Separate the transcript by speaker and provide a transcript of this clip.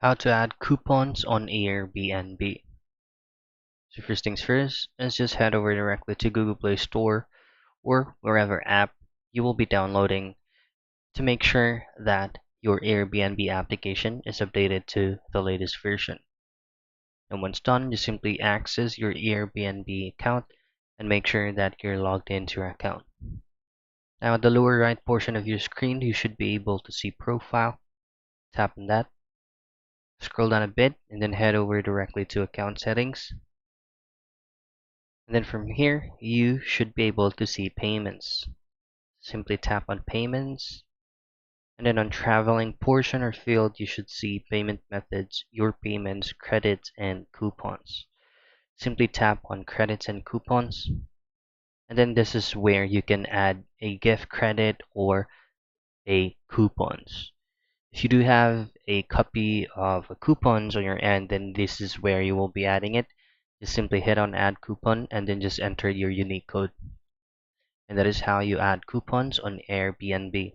Speaker 1: How to add coupons on Airbnb. So first things first, let's just head over directly to Google Play Store or wherever app you will be downloading to make sure that your Airbnb application is updated to the latest version. And once done, you simply access your Airbnb account and make sure that you're logged into your account. Now at the lower right portion of your screen, you should be able to see Profile. Tap on that. Scroll down a bit and then head over directly to Account Settings. And then from here, you should be able to see payments. Simply tap on payments. And then on traveling portion or field, you should see payment methods, your payments, credits, and coupons. Simply tap on credits and coupons. And then this is where you can add a gift credit or a coupons. If you do have a copy of coupons on your end, then this is where you will be adding it. Just simply hit on add coupon and then just enter your unique code. And that is how you add coupons on Airbnb.